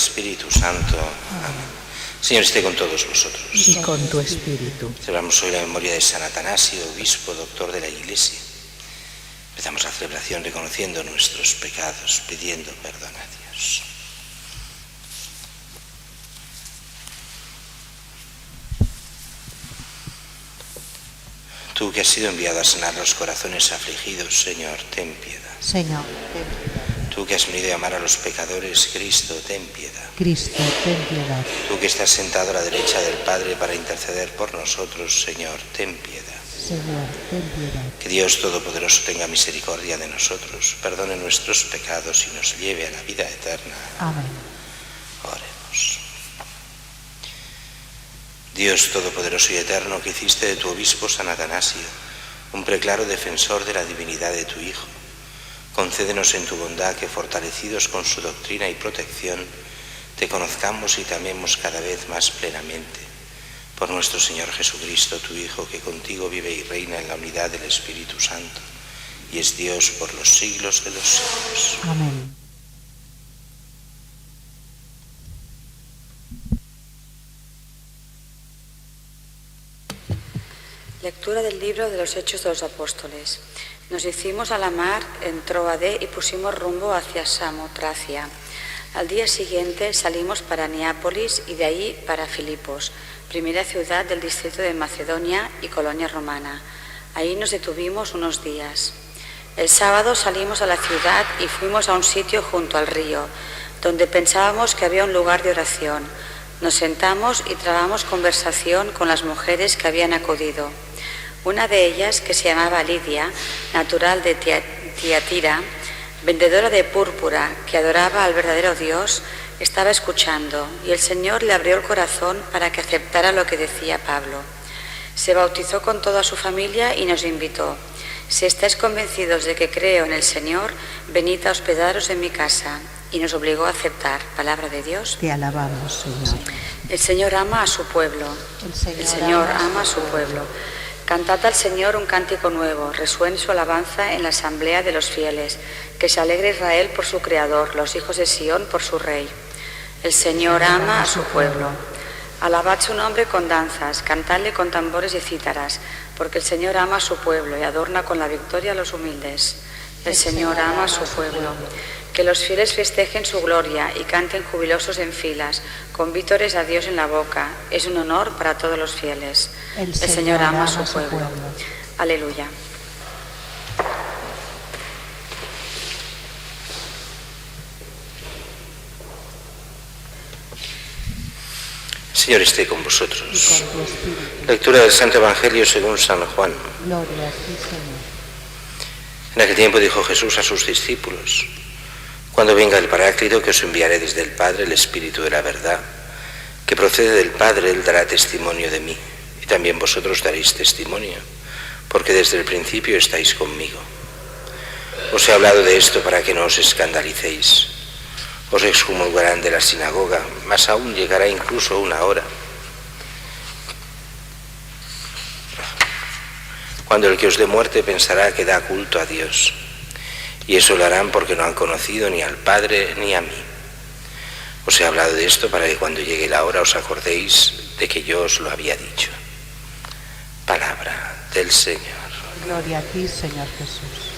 Espíritu Santo. Amén. Señor esté con todos vosotros. Y con tu espíritu. Celebramos hoy la memoria de San Atanasio, obispo, doctor de la Iglesia. Empezamos la celebración reconociendo nuestros pecados, pidiendo perdón a Dios. Tú que has sido enviado a sanar los corazones afligidos, Señor, ten piedad. Señor, ten piedad. Tú que has venido a amar a los pecadores, Cristo, ten piedad. Cristo, ten piedad. Tú que estás sentado a la derecha del Padre para interceder por nosotros, Señor, ten piedad. Señor, ten piedad. Que Dios Todopoderoso tenga misericordia de nosotros, perdone nuestros pecados y nos lleve a la vida eterna. Amén. Oremos. Dios Todopoderoso y Eterno, que hiciste de tu obispo San Atanasio un preclaro defensor de la divinidad de tu Hijo, concédenos en tu bondad que, fortalecidos con su doctrina y protección, te conozcamos y te amemos cada vez más plenamente. Por nuestro Señor Jesucristo, tu Hijo, que contigo vive y reina en la unidad del Espíritu Santo, y es Dios por los siglos de los siglos. Amén. Lectura del libro de los Hechos de los Apóstoles. Nos hicimos a la mar en Tróade y pusimos rumbo hacia Samotracia. Al día siguiente salimos para Neápolis y de ahí para Filipos, primera ciudad del distrito de Macedonia y colonia romana. Ahí nos detuvimos unos días. El sábado salimos a la ciudad y fuimos a un sitio junto al río, donde pensábamos que había un lugar de oración. Nos sentamos y trabamos conversación con las mujeres que habían acudido. Una de ellas, que se llamaba Lidia, natural de Tiatira, vendedora de púrpura, que adoraba al verdadero Dios, estaba escuchando, y el Señor le abrió el corazón para que aceptara lo que decía Pablo. Se bautizó con toda su familia y nos invitó. Si estáis convencidos de que creo en el Señor, venid a hospedaros en mi casa. Y nos obligó a aceptar. Palabra de Dios. Te alabamos, Señor. El Señor ama a su pueblo. El Señor ama a su pueblo. Cantad al Señor un cántico nuevo, resuene su alabanza en la asamblea de los fieles. Que se alegre Israel por su Creador, los hijos de Sión por su Rey. El Señor ama a su pueblo. Alabad su nombre con danzas, cantadle con tambores y cítaras, porque el Señor ama a su pueblo y adorna con la victoria a los humildes. El Señor ama a su pueblo. Que los fieles festejen su gloria y canten jubilosos en filas, con vítores a Dios en la boca. Es un honor para todos los fieles. El Señor ama a su pueblo. Aleluya. Señor esté con vosotros. Lectura del Santo Evangelio según San Juan. Gloria a ti, Señor. En aquel tiempo dijo Jesús a sus discípulos: Cuando venga el Paráclito, que os enviaré desde el Padre, el Espíritu de la verdad, que procede del Padre, Él dará testimonio de mí, y también vosotros daréis testimonio, porque desde el principio estáis conmigo. Os he hablado de esto para que no os escandalicéis. Os excomulgarán de la sinagoga, mas aún llegará incluso una hora cuando el que os dé muerte pensará que da culto a Dios. Y eso lo harán porque no han conocido ni al Padre ni a mí. Os he hablado de esto para que cuando llegue la hora os acordéis de que yo os lo había dicho. Palabra del Señor. Gloria a ti, Señor Jesús.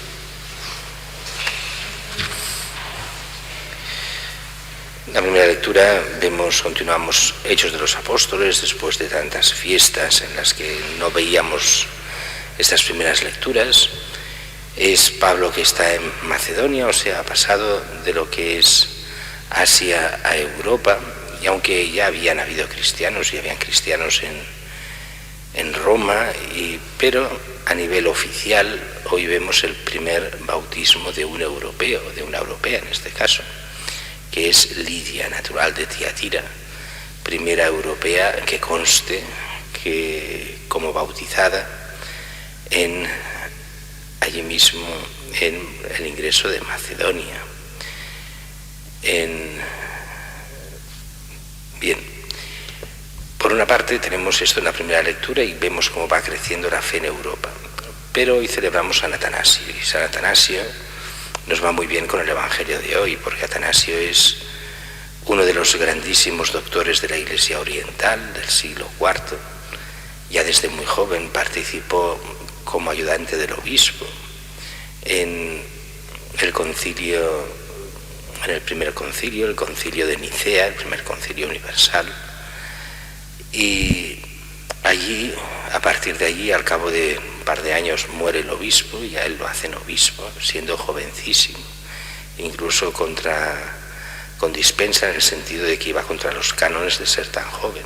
En la primera lectura continuamos Hechos de los Apóstoles, después de tantas fiestas en las que no veíamos estas primeras lecturas. Es Pablo que está en Macedonia, o sea, ha pasado de lo que es Asia a Europa, y aunque ya habían habido cristianos y habían cristianos en Roma, pero a nivel oficial hoy vemos el primer bautismo de un europeo, de una europea en este caso, que es Lidia, natural de Tiatira, primera europea que conste que como bautizada allí mismo en el ingreso de Macedonia. Bien, por una parte tenemos esto en la primera lectura y vemos cómo va creciendo la fe en Europa, pero hoy celebramos San Atanasio, y San Atanasio nos va muy bien con el Evangelio de hoy, porque Atanasio es uno de los grandísimos doctores de la Iglesia Oriental del siglo IV. Ya desde muy joven participó como ayudante del obispo en el primer concilio, el concilio de Nicea, el primer concilio universal. Y allí, a partir de allí, al cabo de un par de años, muere el obispo y a él lo hacen obispo, siendo jovencísimo, incluso con dispensa, en el sentido de que iba contra los cánones de ser tan joven.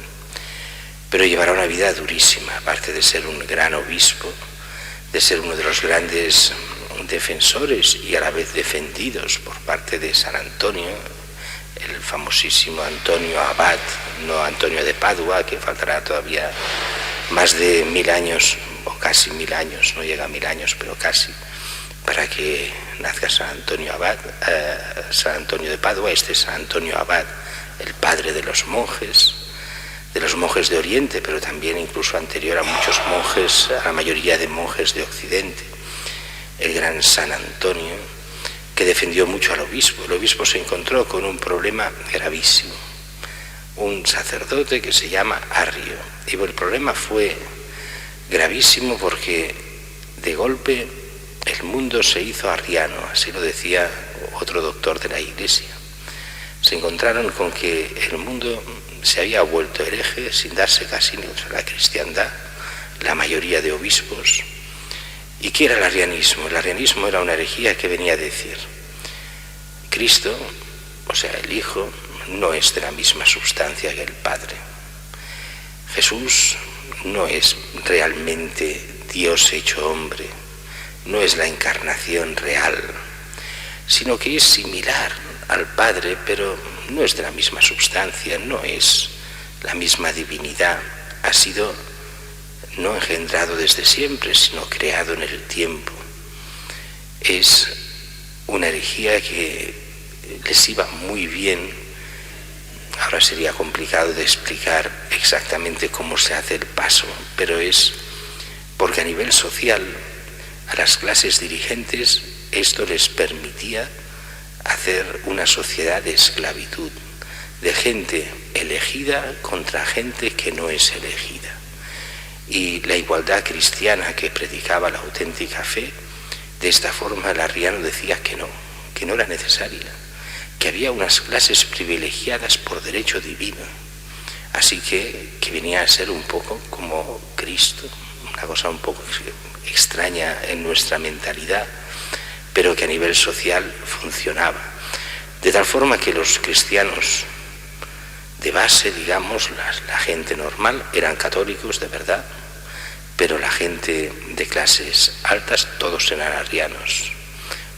Pero llevará una vida durísima, aparte de ser un gran obispo, de ser uno de los grandes defensores y a la vez defendidos por parte de San Antonio, el famosísimo Antonio Abad, no Antonio de Padua, que faltará todavía más de 1000 años, o casi 1000 años, no llega a 1000 años, pero casi, para que nazca San Antonio Abad, San Antonio de Padua. Este es San Antonio Abad, el padre de los monjes de Oriente, pero también incluso anterior a muchos monjes, a la mayoría de monjes de Occidente. El gran San Antonio, que defendió mucho al obispo. El obispo se encontró con un problema gravísimo, un sacerdote que se llama Arrio. Y el problema fue gravísimo porque de golpe el mundo se hizo arriano, así lo decía otro doctor de la Iglesia. Se encontraron con que el mundo se había vuelto hereje sin darse casi ni uso a la cristiandad, la mayoría de obispos. ¿Y qué era el arrianismo? El arrianismo era una herejía que venía a decir: Cristo, o sea, el Hijo, no es de la misma sustancia que el Padre. Jesús no es realmente Dios hecho hombre, no es la encarnación real, sino que es similar al Padre, pero no es de la misma sustancia, no es la misma divinidad. Ha sido no engendrado desde siempre, sino creado en el tiempo. Es una herejía que les iba muy bien. Ahora sería complicado de explicar exactamente cómo se hace el paso, pero es porque a nivel social, a las clases dirigentes, esto les permitía hacer una sociedad de esclavitud, de gente elegida contra gente que no es elegida. Y la igualdad cristiana que predicaba la auténtica fe, de esta forma el arriano decía que no era necesaria, que había unas clases privilegiadas por derecho divino, así que venía a ser un poco como Cristo, una cosa un poco extraña en nuestra mentalidad, pero que a nivel social funcionaba. De tal forma que los cristianos de base, digamos, la gente normal, eran católicos de verdad, pero la gente de clases altas, todos eran arrianos,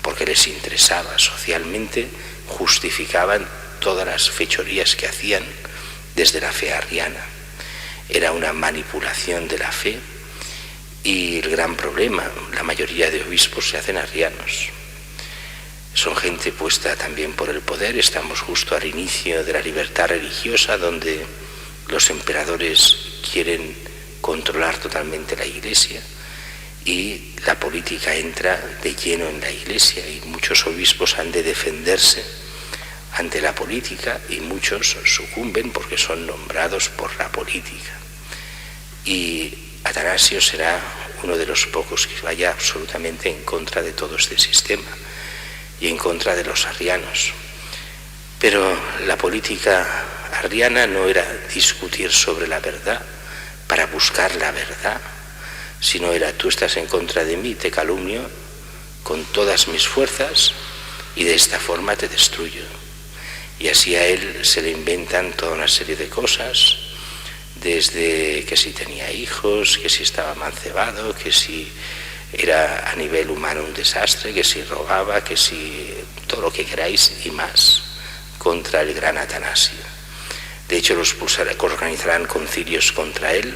porque les interesaba socialmente, justificaban todas las fechorías que hacían desde la fe arriana. Era una manipulación de la fe, y el gran problema, la mayoría de obispos se hacen arrianos. Son gente puesta también por el poder. Estamos justo al inicio de la libertad religiosa, donde los emperadores quieren controlar totalmente la Iglesia y la política entra de lleno en la Iglesia, y muchos obispos han de defenderse ante la política y muchos sucumben porque son nombrados por la política. Y Atanasio será uno de los pocos que vaya absolutamente en contra de todo este sistema y en contra de los arrianos. Pero la política arriana no era discutir sobre la verdad para buscar la verdad, sino era: tú estás en contra de mí, te calumnio con todas mis fuerzas y de esta forma te destruyo. Y así a él se le inventan toda una serie de cosas, desde que si tenía hijos, que si estaba mancebado, que si era a nivel humano un desastre, que si robaba, que si todo lo que queráis y más, contra el gran Atanasio. De hecho, organizarán concilios contra él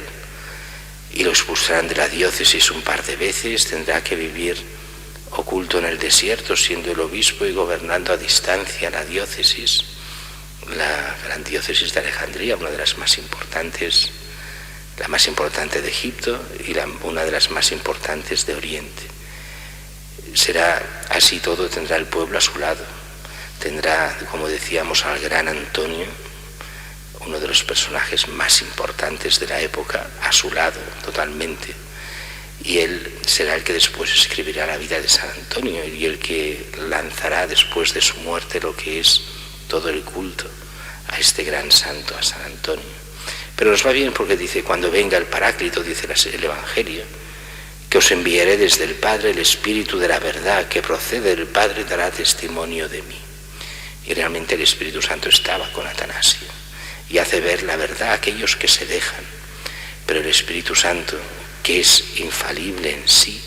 y lo expulsarán de la diócesis un par de veces. Tendrá que vivir oculto en el desierto, siendo el obispo y gobernando a distancia la diócesis, la gran diócesis de Alejandría, una de las más importantes, la más importante de Egipto y una de las más importantes de Oriente. Será así todo, tendrá el pueblo a su lado. Tendrá, como decíamos, al gran Antonio, uno de los personajes más importantes de la época, a su lado totalmente. Y él será el que después escribirá la vida de San Antonio y el que lanzará después de su muerte lo que es todo el culto a este gran santo, a San Antonio. Pero nos va bien porque dice, cuando venga el Paráclito, dice el Evangelio, que os enviaré desde el Padre el Espíritu de la verdad, que procede del Padre, dará testimonio de mí. Y realmente el Espíritu Santo estaba con Atanasio y hace ver la verdad a aquellos que se dejan. Pero el Espíritu Santo, que es infalible en sí,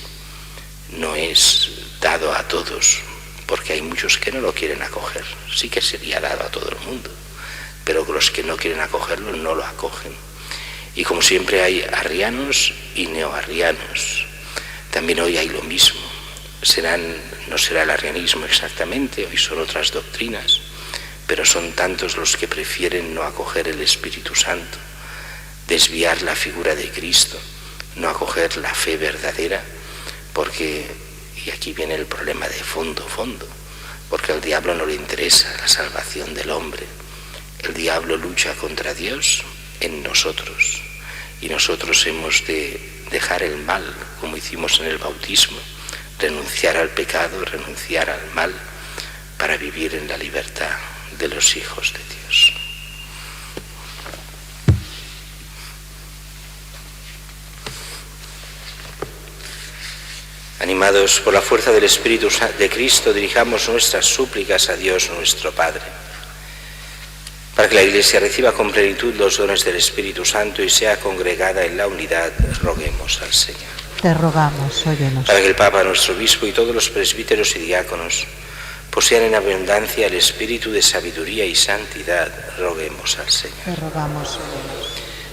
no es dado a todos, porque hay muchos que no lo quieren acoger. Sí que sería dado a todo el mundo, pero los que no quieren acogerlo no lo acogen. Y como siempre hay arrianos y neoarrianos. También hoy hay lo mismo. No será el arrianismo exactamente, hoy son otras doctrinas, pero son tantos los que prefieren no acoger el Espíritu Santo, desviar la figura de Cristo, no acoger la fe verdadera, porque, y aquí viene el problema de fondo, porque al diablo no le interesa la salvación del hombre. El diablo lucha contra Dios en nosotros, y nosotros hemos de dejar el mal, como hicimos en el bautismo, renunciar al pecado, renunciar al mal, para vivir en la libertad de los hijos de Dios. Animados por la fuerza del Espíritu de Cristo, dirijamos nuestras súplicas a Dios nuestro Padre, para que la Iglesia reciba con plenitud los dones del Espíritu Santo y sea congregada en la unidad. Roguemos al Señor. Te rogamos, óyenos. Para que el Papa, nuestro Obispo, y todos los presbíteros y diáconos posean en abundancia el espíritu de sabiduría y santidad, roguemos al Señor. Te rogamos, óyenos.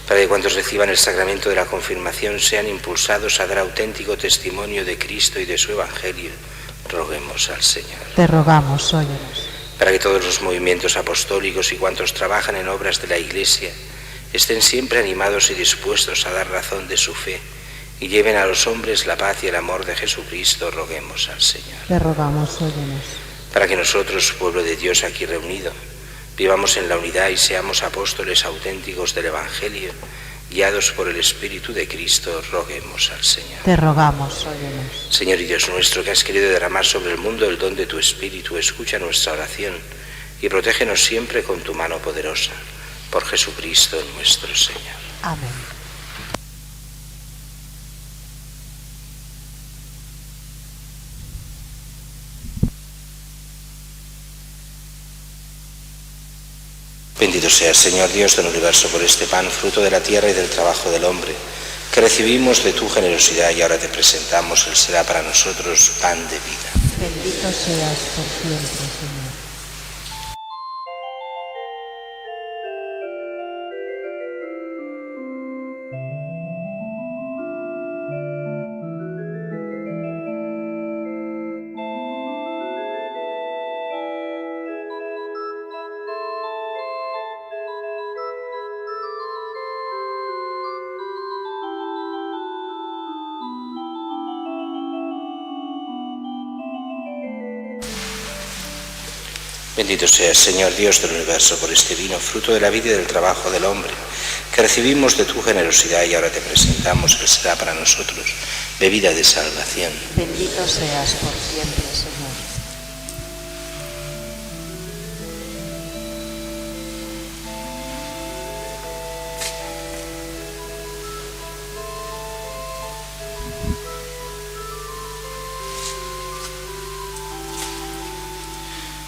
Para que cuantos reciban el sacramento de la confirmación sean impulsados a dar auténtico testimonio de Cristo y de su Evangelio, roguemos al Señor. Te rogamos, óyenos. Para que todos los movimientos apostólicos y cuantos trabajan en obras de la Iglesia estén siempre animados y dispuestos a dar razón de su fe y lleven a los hombres la paz y el amor de Jesucristo, roguemos al Señor. Te rogamos, óyenos. Para que nosotros, pueblo de Dios aquí reunido, vivamos en la unidad y seamos apóstoles auténticos del Evangelio, guiados por el Espíritu de Cristo, roguemos al Señor. Te rogamos, óyenos. Señor y Dios nuestro, que has querido derramar sobre el mundo el don de tu Espíritu, escucha nuestra oración y protégenos siempre con tu mano poderosa. Por Jesucristo nuestro Señor. Amén. Bendito seas, Señor Dios del universo, por este pan, fruto de la tierra y del trabajo del hombre, que recibimos de tu generosidad y ahora te presentamos. Él será para nosotros pan de vida. Bendito seas por siempre, Señor. Bendito seas, Señor Dios del universo, por este vino, fruto de la vida y del trabajo del hombre, que recibimos de tu generosidad y ahora te presentamos. Él será para nosotros bebida de salvación. Bendito seas por siempre, Señor.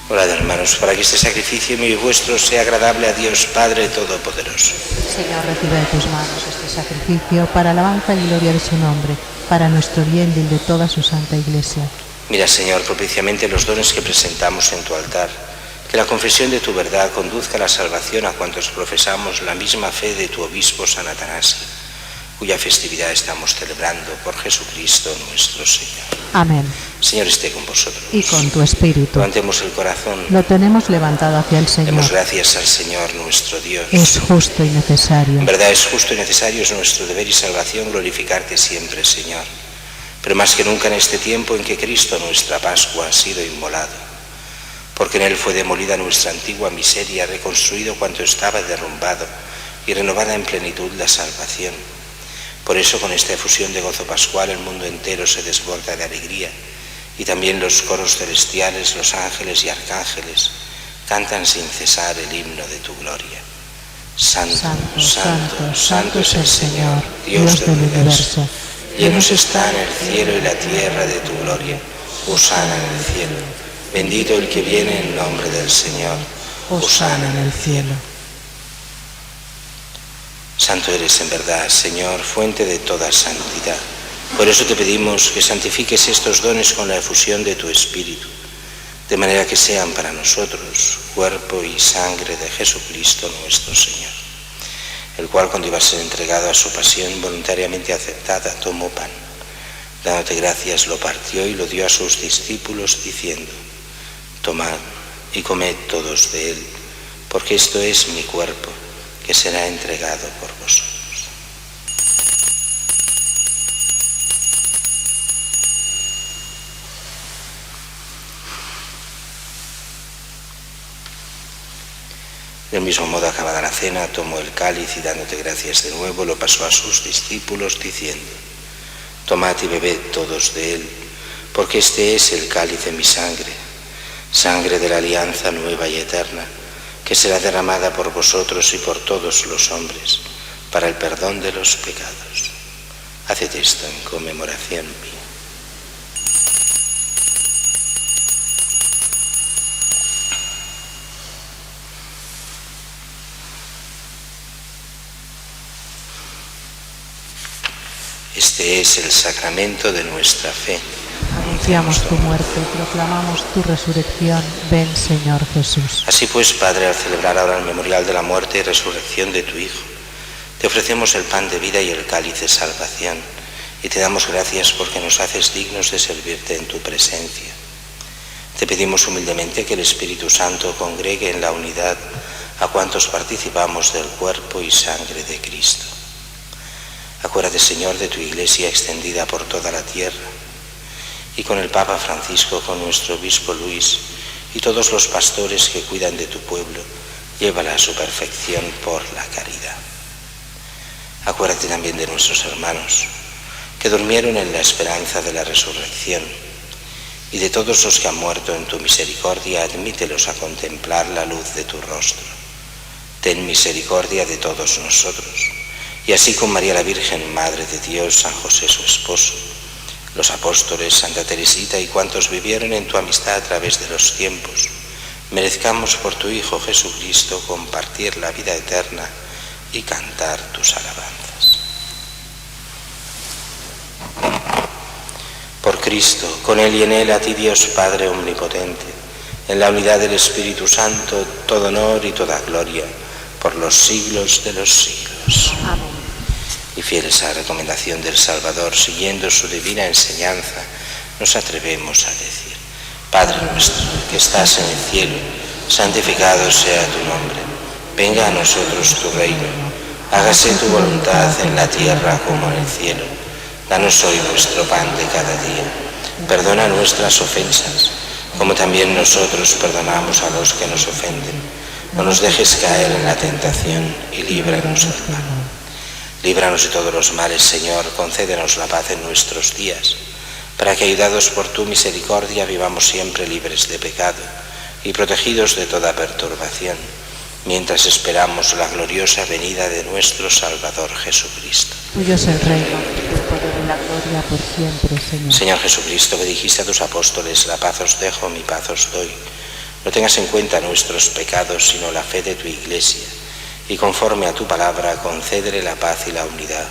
Orad, hermanos, para que este sacrificio mío y vuestro sea agradable a Dios Padre Todopoderoso. Señor, recibe de tus manos este sacrificio para alabanza y gloria de su nombre, para nuestro bien y el de toda su santa Iglesia. Mira, Señor, propiciamente los dones que presentamos en tu altar, que la confesión de tu verdad conduzca a la salvación a cuantos profesamos la misma fe de tu obispo San Atanasio, cuya festividad estamos celebrando por Jesucristo nuestro Señor. Amén. Señor, esté con vosotros. Y con tu espíritu. Levantemos el corazón. Lo tenemos levantado hacia el Señor. Demos gracias al Señor nuestro Dios. Es justo y necesario. En verdad es justo y necesario, es nuestro deber y salvación glorificarte siempre, Señor. Pero más que nunca en este tiempo en que Cristo, nuestra Pascua, ha sido inmolado. porque en él fue demolida nuestra antigua miseria, reconstruido cuanto estaba derrumbado y renovada en plenitud la salvación. Por eso, con esta efusión de gozo pascual, el mundo entero se desborda de alegría, y también los coros celestiales, los ángeles y arcángeles cantan sin cesar el himno de tu gloria. Santo, santo, santo, santo es el Señor, Dios del universo. Llenos están el cielo y la tierra de tu gloria. Hosana en el cielo. Bendito el que viene en nombre del Señor. Hosana en el cielo. Santo eres en verdad, Señor, fuente de toda santidad. Por eso te pedimos que santifiques estos dones con la efusión de tu Espíritu, de manera que sean para nosotros cuerpo y sangre de Jesucristo nuestro Señor, el cual, cuando iba a ser entregado a su pasión voluntariamente aceptada, tomó pan. Dándote gracias, lo partió y lo dio a sus discípulos, diciendo: tomad y comed todos de él, porque esto es mi cuerpo, que será entregado por vosotros. Del mismo modo, acabada la cena, tomó el cáliz y, dándote gracias de nuevo, lo pasó a sus discípulos, diciendo: tomad y bebed todos de él, porque este es el cáliz de mi sangre, sangre de la alianza nueva y eterna, que será derramada por vosotros y por todos los hombres, para el perdón de los pecados. Haced esto en conmemoración mía. Este es el sacramento de nuestra fe. Anunciamos tu muerte, proclamamos tu resurrección. Ven, Señor Jesús. Así pues, Padre, al celebrar ahora el memorial de la muerte y resurrección de tu Hijo, te ofrecemos el pan de vida y el cáliz de salvación, y te damos gracias porque nos haces dignos de servirte en tu presencia. Te pedimos humildemente que el Espíritu Santo congregue en la unidad a cuantos participamos del cuerpo y sangre de Cristo. Acuérdate, Señor, de tu Iglesia extendida por toda la tierra, y con el Papa Francisco, con nuestro obispo Luis y todos los pastores que cuidan de tu pueblo, llévala a su perfección por la caridad. Acuérdate también de nuestros hermanos que durmieron en la esperanza de la resurrección, y de todos los que han muerto en tu misericordia, admítelos a contemplar la luz de tu rostro. Ten misericordia de todos nosotros, y así con María la Virgen, Madre de Dios, San José su esposo, los apóstoles, Santa Teresita y cuantos vivieron en tu amistad a través de los tiempos, merezcamos por tu Hijo Jesucristo compartir la vida eterna y cantar tus alabanzas. Por Cristo, con Él y en Él, a ti Dios Padre Omnipotente, en la unidad del Espíritu Santo, todo honor y toda gloria, por los siglos de los siglos. Amén. Y fieles a la recomendación del Salvador, siguiendo su divina enseñanza, nos atrevemos a decir: Padre nuestro, que estás en el cielo, santificado sea tu nombre. Venga a nosotros tu reino. Hágase tu voluntad en la tierra como en el cielo. Danos hoy nuestro pan de cada día. Perdona nuestras ofensas, como también nosotros perdonamos a los que nos ofenden. No nos dejes caer en la tentación y líbranos del mal. Líbranos de todos los males, Señor, concédenos la paz en nuestros días, para que, ayudados por tu misericordia, vivamos siempre libres de pecado y protegidos de toda perturbación, mientras esperamos la gloriosa venida de nuestro Salvador Jesucristo. Tuyo es el reino, el poder y la gloria por siempre, Señor. Señor Jesucristo, que dijiste a tus apóstoles: la paz os dejo, mi paz os doy. No tengas en cuenta nuestros pecados, sino la fe de tu Iglesia, y conforme a tu palabra, concédele la paz y la unidad,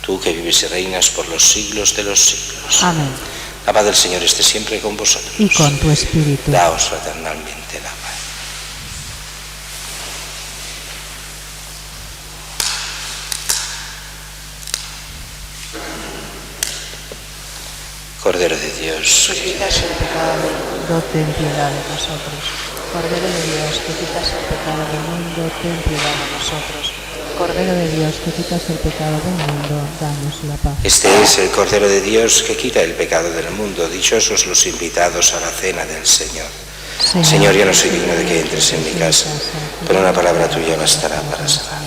tú que vives y reinas por los siglos de los siglos. Amén. La paz del Señor esté siempre con vosotros. Y con tu espíritu. Daos fraternalmente la paz. Cordero de Dios, Que quitas el pecado del mundo, ten piedad de nosotros. Cordero de Dios, que quitas el pecado del mundo, ten piedad de nosotros. Cordero de Dios, que quitas el pecado del mundo, danos la paz. este es el Cordero de Dios que quita el pecado del mundo. Dichosos los invitados a la cena del Señor. Señor, yo no soy digno de que entres en mi casa, pero una palabra tuya bastará para sanar.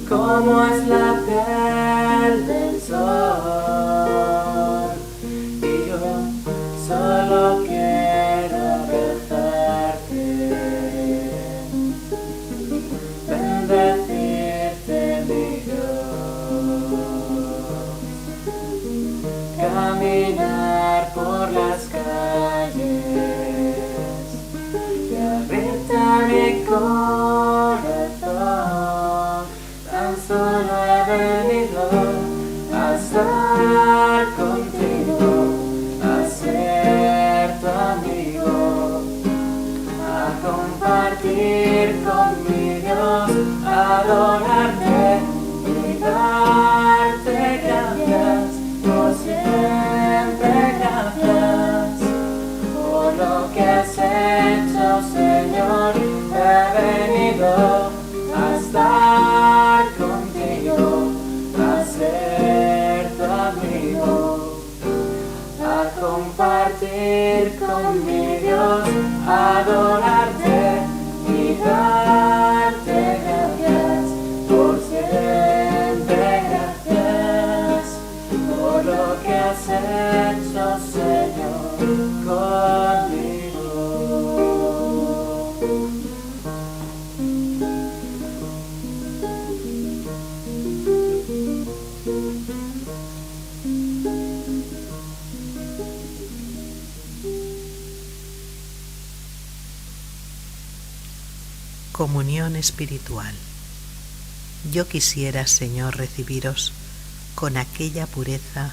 Como es la piel del sol, y yo solo quiero abrazarte, bendecirte, mi Dios, caminar por las calles y abrirte mi corazón. Solo he venido a estar contigo, a ser tu amigo, a compartir con mi Dios, a adorarte y darte gracias, por siempre gracias, por lo que has hecho, Señor. He venido a estar contigo, a ser tu amigo, a compartir con mi Dios, a adorarte y darte gracias, por siempre gracias, por lo que has hecho, Señor, conmigo. Comunión espiritual. Yo quisiera, Señor, recibiros con aquella pureza,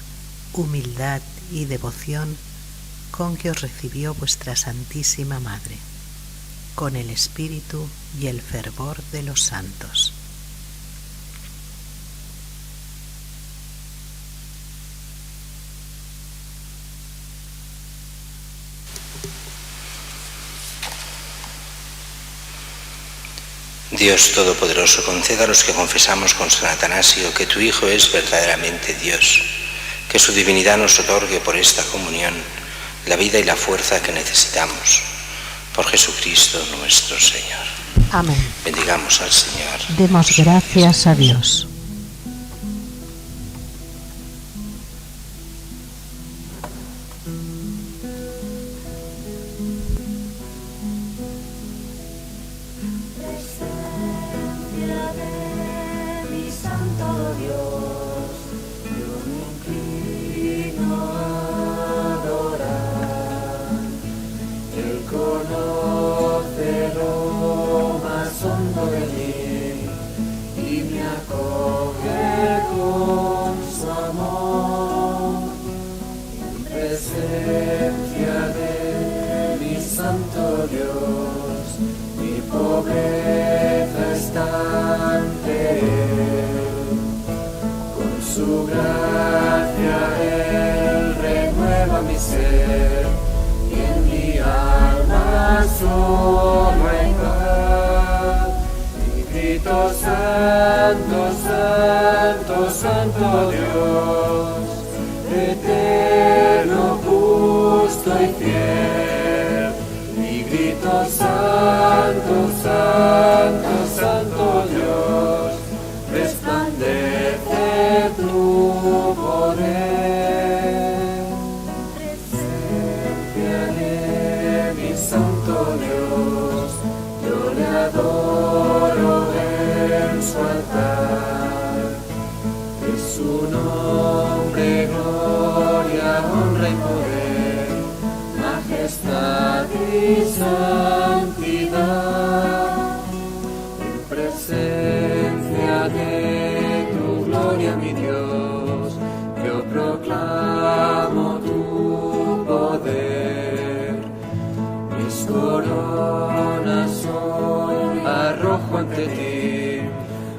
humildad y devoción con que os recibió vuestra Santísima Madre, con el espíritu y el fervor de los santos. Dios Todopoderoso, conceda a los que confesamos con San Atanasio que tu Hijo es verdaderamente Dios, que su divinidad nos otorgue por esta comunión la vida y la fuerza que necesitamos. Por Jesucristo nuestro Señor. Amén. Bendigamos al Señor. Demos gracias a Dios.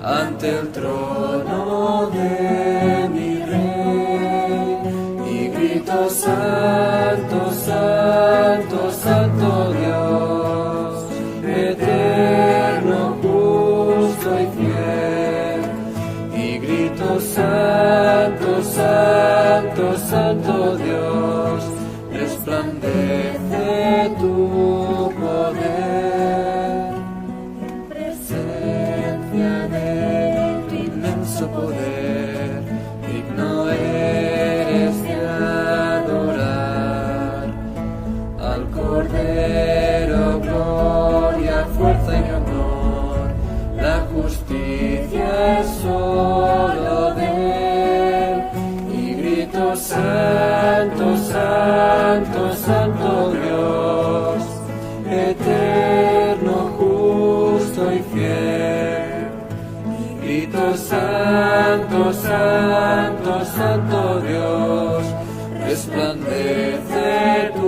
Ante el trono de mi Rey, y grito santo, santo, santo Dios, eterno, justo y fiel, y grito santo, santo, santo Dios, resplandece tu poder. Poder, digno eres de adorar al Cordero, gloria, fuerza y honor, la justicia es solo de él, y grito santo, santo, santo Dios, eterno, justo y fiel. Grito santo, santo, santo Dios, resplandece tu